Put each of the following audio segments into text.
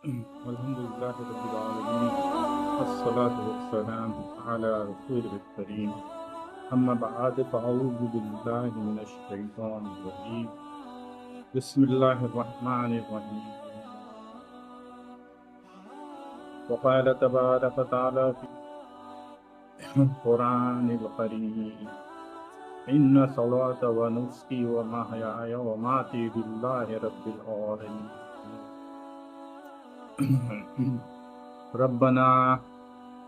Alhamdulillah Rabbil Alameen. Wassalatu wassalamu ala Rasulil Kareem. Amma ba'd, fa'awudhu billahi minash shaitanir rajeem. Bismillahir Rahmanir Rahim. Wa qala tabaraka wa ta'ala fil Qur'anil Kareem. Inna salata wa nusuki wa mahyaya wa mamati lillahi Rabbil Alameen. ربنا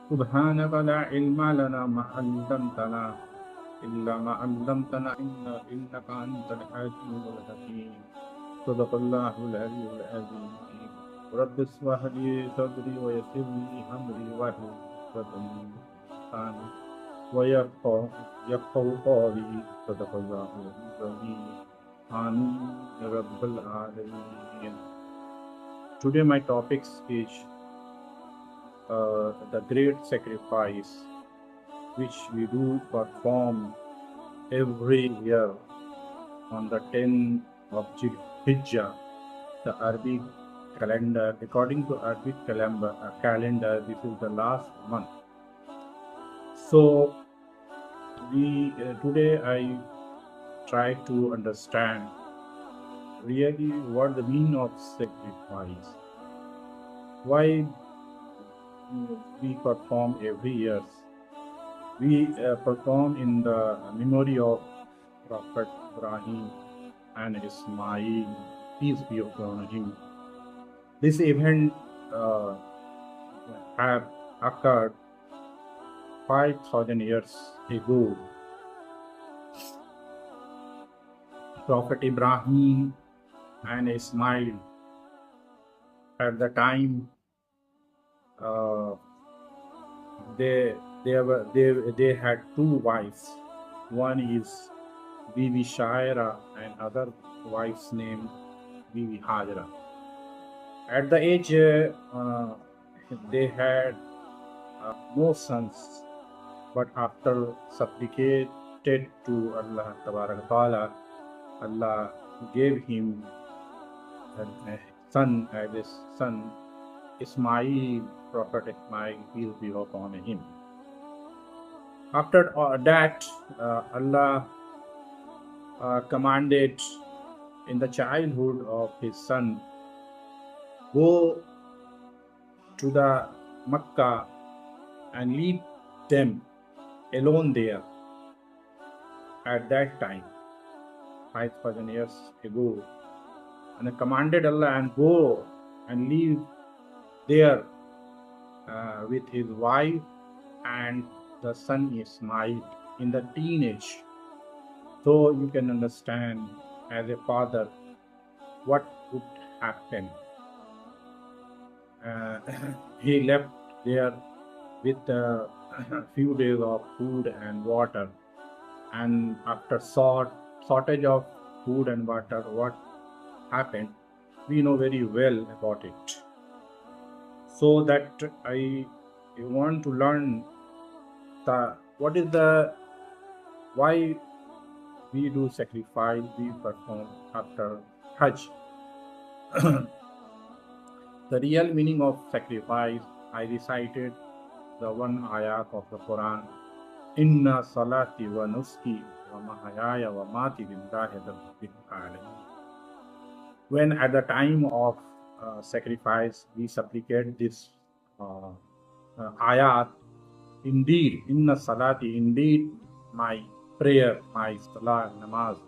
سبحانك لا علم لنا ما علمتنا إلا ما علمتنا إنك أنت الحكيم الحكيم صدق الله العلي العظيم رب اشرح لي صدري ويسر لي أمري واحلل عقدة من لساني ويفقهوا قولي صدق الله العظيم آمين يا رب العالمين. Today my topics is the great sacrifice which we do perform every year on the 10th of Hijjah, the Arabic calendar. According to Arabic calendar, this is the last month. So today I try to understand really what the meaning of sacrifice. Why we perform every year? We perform in the memory of Prophet Ibrahim and Ismail, peace be upon him. This event have occurred 5,000 years ago. Prophet Ibrahim and Ismail, at the time, they had two wives. One is Bibi Shaira and other wife's name Bibi Hajra. At the age they had no sons, but after supplicated to Allah Ta'ala, Allah gave him a son, this son Ismail, Prophet Ismail, peace be upon him. After that, Allah commanded in the childhood of his son, go to the Makkah and leave them alone there. At that time, 5,000 years ago, and I commanded Allah and go and live there with his wife and the son Ismail in the teenage. So you can understand as a father what would happen. He left there with a few days of food and water, and after shortage of food and water, what happened, we know very well about it. So that I want to learn why we do sacrifice, we perform after Hajj. The real meaning of sacrifice, I recited the one ayat of the Quran, Inna salati wa nuski wa mahayaya wa mati lillahi rabbil alamin. When at the time of sacrifice we supplicate this ayat, indeed, inna salati, indeed my prayer, my salah, namaz,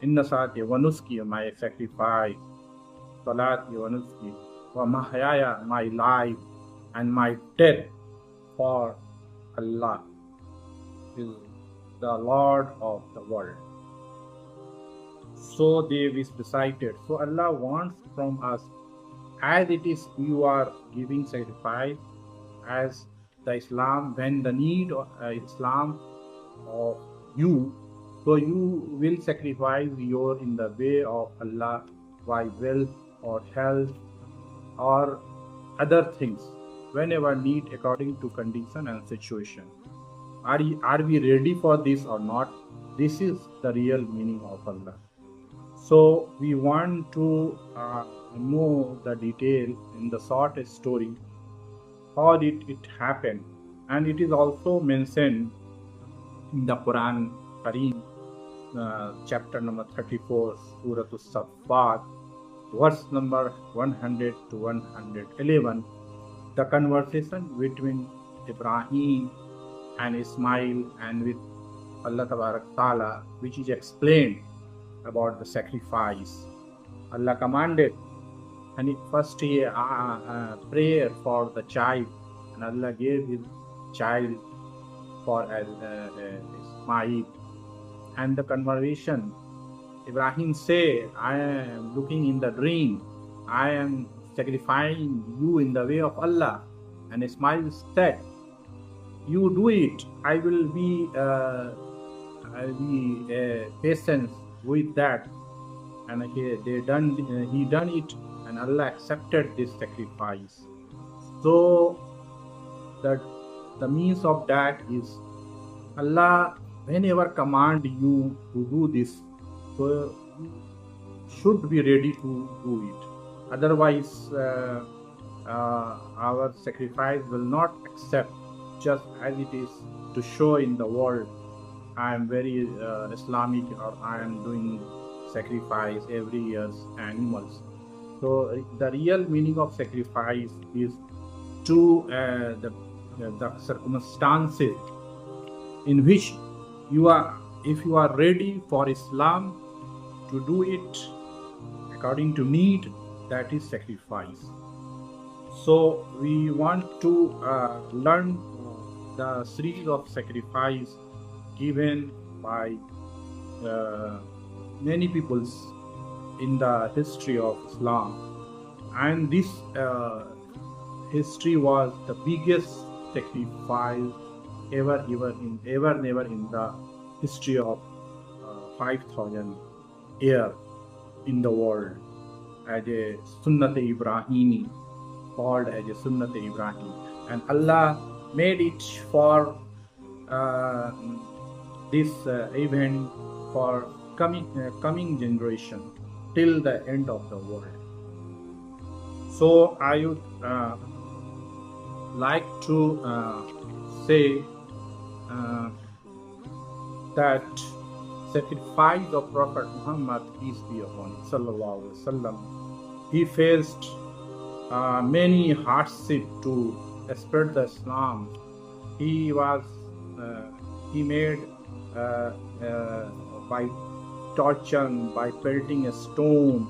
inna salati wa nuski, my sacrifice, salati wa nuski, wa mahyaya, my life, and my death for Allah, is the Lord of the world. So they recited. So Allah wants from us, as it is you are giving sacrifice, as the Islam, when the need of Islam of you, so you will sacrifice your in the way of Allah by wealth or health or other things, whenever need according to condition and situation. Are we ready for this or not? This is the real meaning of Allah. So we want to know the detail in the short story, how did it happen, and it is also mentioned in the Quran Kareem, chapter number 34, Surah As-Saffat, verse number 100 to 111, the conversation between Ibrahim and Ismail and with Allah Ta'ala, which is explained about the sacrifice. Allah commanded, and first he prayer for the child, and Allah gave his child for Ismail. And the conversation, Ibrahim say, I am looking in the dream, I am sacrificing you in the way of Allah. And Ismail said, you do it, I will be patient with that. And he done it, and Allah accepted this sacrifice. So that the means of that is Allah whenever command you to do this, so you should be ready to do it. Otherwise, our sacrifice will not accept just as it is to show in the world, I am very Islamic, or I am doing sacrifice every year animals. So the real meaning of sacrifice is to the circumstances in which you are, if you are ready for Islam to do it according to need, that is sacrifice. So we want to learn the series of sacrifice given by many peoples in the history of Islam, and this history was the biggest sacrifice ever never in the history of 5,000 years in the world, as a Sunnat Ibrahimi, called as a Sunnat Ibrahim. And Allah made it for this event for coming generation till the end of the world. So I would like to say that sacrifice of Prophet Muhammad, peace be upon him, sallallahu alaihi wasallam, he faced many hardship to spread the Islam. He was he made by torture, by pelting a stone,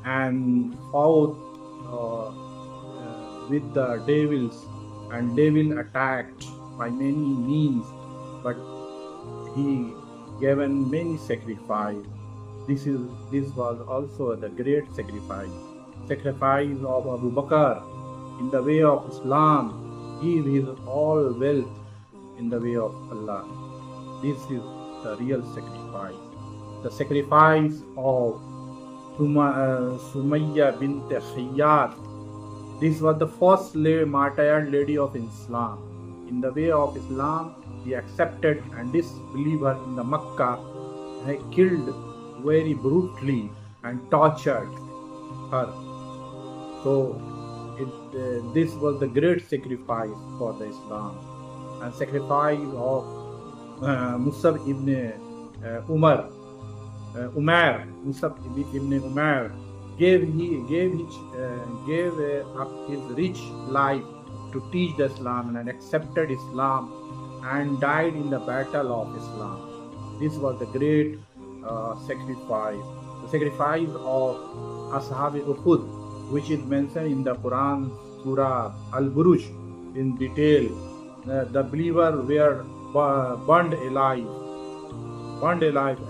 and fought with the devils, and devil attacked by many means, but he given many sacrifice. This was also the great sacrifice of Abu Bakr in the way of Islam, give his all wealth in the way of Allah. This is the real sacrifice. The sacrifice of Sumayya bint Khayyat. This was the first martyred lady of Islam. In the way of Islam, he accepted, and this believer in the Makkah had killed very brutally and tortured her. So this was the great sacrifice for the Islam. And sacrifice of Musab ibn Umar, Musab ibn Umar gave up his rich life to teach the Islam, and accepted Islam and died in the battle of Islam. This was the great sacrifice. The sacrifice of Ashab Uhud, which is mentioned in the Quran, Surah Al-Buruj in detail. The believer were burned alive,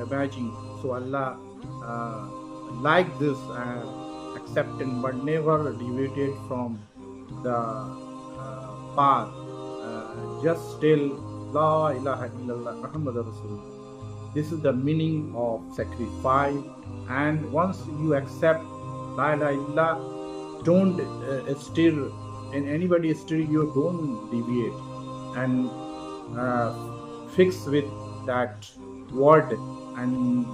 imagine. So Allah liked this acceptance, but never deviated from the path. Just tell La ilaha illallah Muhammadur Rasulullah. This is the meaning of sacrifice. And once you accept La ilaha illallah, don't steer in anybody steer you, don't deviate, and fix with that word and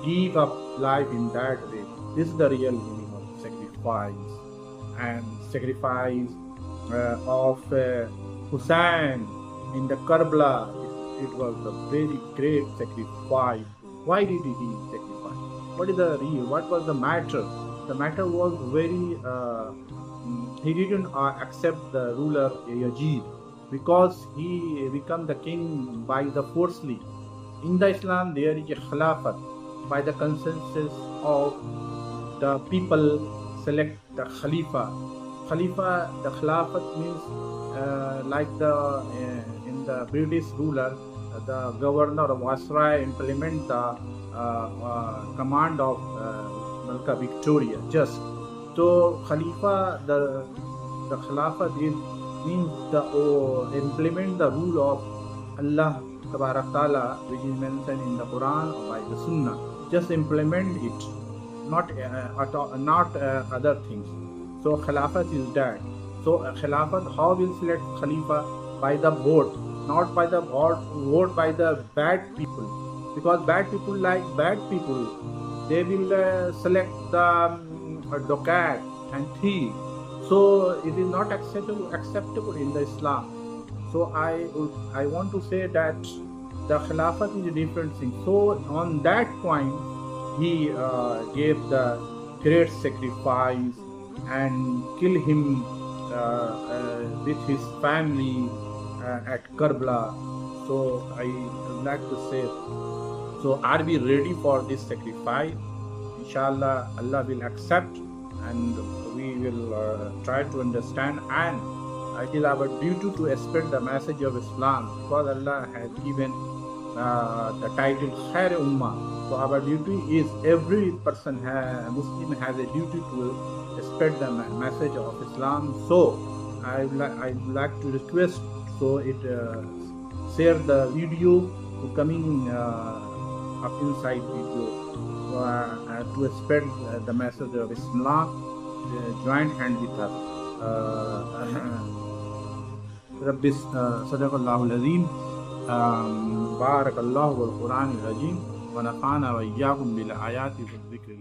give up life in that way. This is the real meaning of sacrifice. And sacrifice of Hussein in the Karbala, it was a very great sacrifice. Why did he sacrifice? What is the real? What was the matter? The matter was very. He didn't accept the ruler Yazid because he became the king by the forcefully. In the Islam, there is a Khilafat by the consensus of the people select the Khalifa. Khalifa, the Khilafat means like the in the British ruler, the governor of Viceroy implement the command of Malka Victoria. Just so Khalifa, the Khilafat is means the implement the rule of Allah Tabarak Ta'ala, which is mentioned in the Quran or by the Sunnah. Just implement it, not other things. So Khilafat is that. So Khilafat, how will select Khalifa? By the vote, not by the vote by the bad people. Because bad people like bad people, they will select the dokat and thief. So it is not acceptable in the Islam. So I want to say that the Khilafat is a different thing. So on that point, he gave the great sacrifice and kill him with his family at Karbala. So I would like to say, so are we ready for this sacrifice? Inshallah, Allah will accept and we will try to understand, and it is our duty to spread the message of Islam because Allah has given the title Khair Ummah. So our duty is every person, Muslim has a duty to spread the message of Islam. So I would like to request, so it share the video to coming up inside video to spread the message of Islam. Join hand with us. Rabbi Sadaqallahu al-Azim. Barakallahu wal Quran al-Rajim. Wa nafa'ana wa iyyakum bil ayati wa dhikri.